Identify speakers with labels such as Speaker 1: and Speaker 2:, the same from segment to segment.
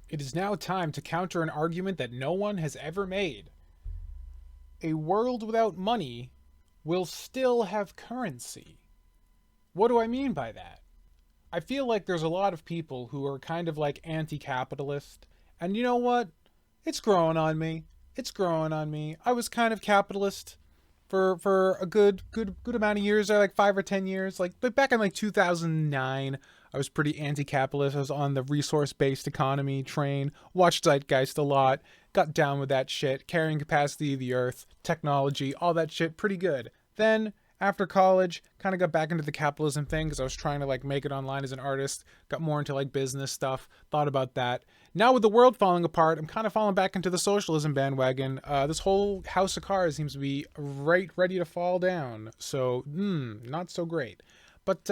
Speaker 1: It is now time to counter an argument that no one has ever made. A world without money will still have currency. What do I mean by that? I feel like there's a lot of people who are kind of like anti-capitalist, and you know what? It's growing on me. It's growing on me. I was kind of capitalist for a good amount of years, like 5 or 10 years. But back in like 2009, I was pretty anti-capitalist. I was on the resource-based economy train, watched Zeitgeist a lot, got down with that shit, carrying capacity of the earth, technology, all that shit, pretty good. Then after college, kind of got back into the capitalism thing because I was trying to like make it online as an artist, got more into like business stuff, thought about that. Now with the world falling apart, I'm kind of falling back into the socialism bandwagon. This whole house of cards seems to be right ready to fall down. So, not so great. But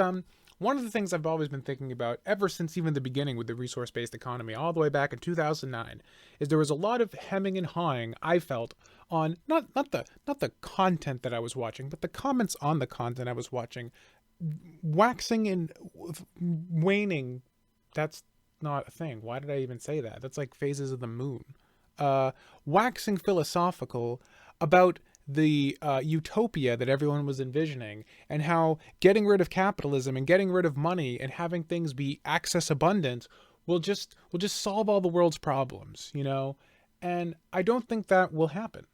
Speaker 1: one of the things I've always been thinking about ever since even the beginning with the resource-based economy, all the way back in 2009, is there was a lot of hemming and hawing I felt on not the content that I was watching, but the comments on the content I was watching, waxing and waning. That's not a thing. Why did I even say that? That's like phases of the moon. Waxing philosophical about the utopia that everyone was envisioning, and how getting rid of capitalism and getting rid of money and having things be access abundant will just solve all the world's problems, you know? And I don't think that will happen.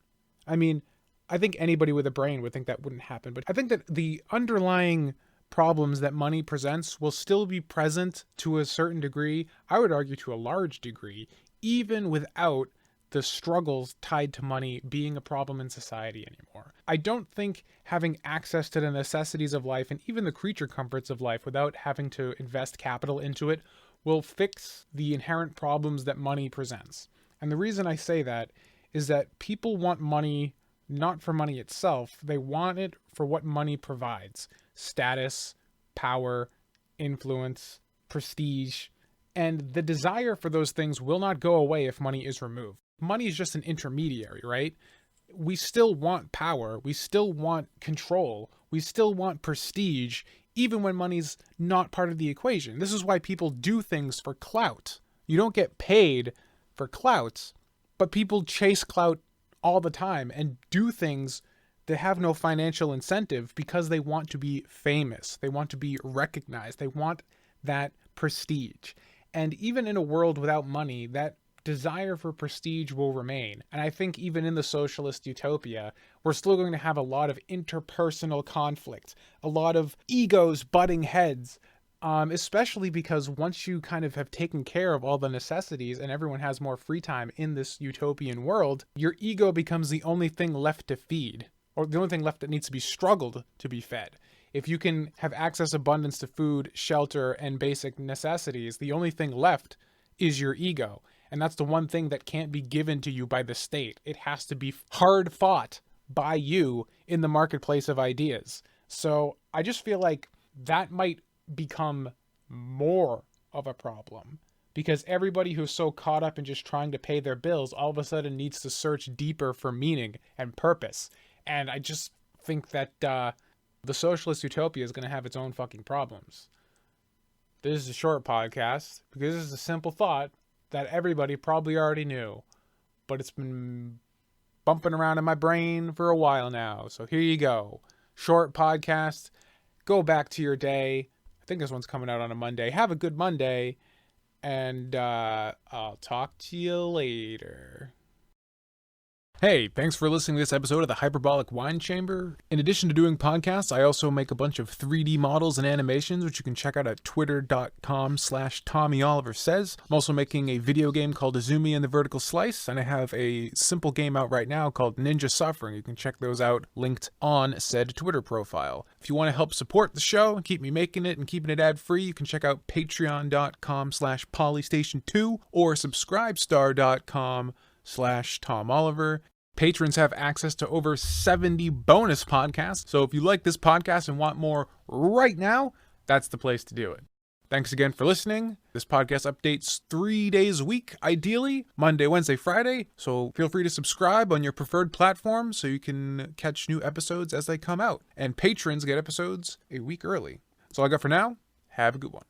Speaker 1: I mean, I think anybody with a brain would think that wouldn't happen, but I think that the underlying problems that money presents will still be present to a certain degree. I would argue to a large degree, even without the struggles tied to money being a problem in society anymore. I don't think having access to the necessities of life and even the creature comforts of life without having to invest capital into it will fix the inherent problems that money presents. And the reason I say that is that people want money not for money itself. They want it for what money provides: status, power, influence, prestige. And the desire for those things will not go away if money is removed. Money is just an intermediary, right? We still want power. We still want control. We still want prestige, even when money's not part of the equation. This is why people do things for clout. You don't get paid for clout, but people chase clout all the time and do things that have no financial incentive because they want to be famous. They want to be recognized. They want that prestige. And even in a world without money, that desire for prestige will remain. And I think even in the socialist utopia, we're still going to have a lot of interpersonal conflict, a lot of egos butting heads, especially because once you kind of have taken care of all the necessities and everyone has more free time in this utopian world, your ego becomes the only thing left to feed, or the only thing left that needs to be struggled to be fed. If you can have access abundance to food, shelter, and basic necessities, the only thing left is your ego. And that's the one thing that can't be given to you by the state. It has to be hard fought by you in the marketplace of ideas. So I just feel like that might become more of a problem, because everybody who's so caught up in just trying to pay their bills all of a sudden needs to search deeper for meaning and purpose. And I just think that the socialist utopia is going to have its own fucking problems. This is a short podcast because this is a simple thought that everybody probably already knew, but it's been bumping around in my brain for a while now. So here you go. Short podcast. Go back to your day. I think this one's coming out on a Monday. Have a good Monday, and I'll talk to you later. Hey, thanks for listening to this episode of the Hyperbolic Whine Chamber. In addition to doing podcasts, I also make a bunch of 3D models and animations, which you can check out at twitter.com/TommyOliverSays. I'm also making a video game called Izumi and the Vertical Slice, and I have a simple game out right now called Ninja Suffering. You can check those out linked on said Twitter profile. If you want to help support the show and keep me making it and keeping it ad-free, you can check out patreon.com/polystation2 or subscribestar.com/TomOliver. Patrons have access to over 70 bonus podcasts, so if you like this podcast and want more right now, that's the place to do it. Thanks again for listening. This podcast updates 3 days a week, ideally, Monday, Wednesday, Friday, so feel free to subscribe on your preferred platform so you can catch new episodes as they come out. And patrons get episodes a week early. That's all I got for now. Have a good one.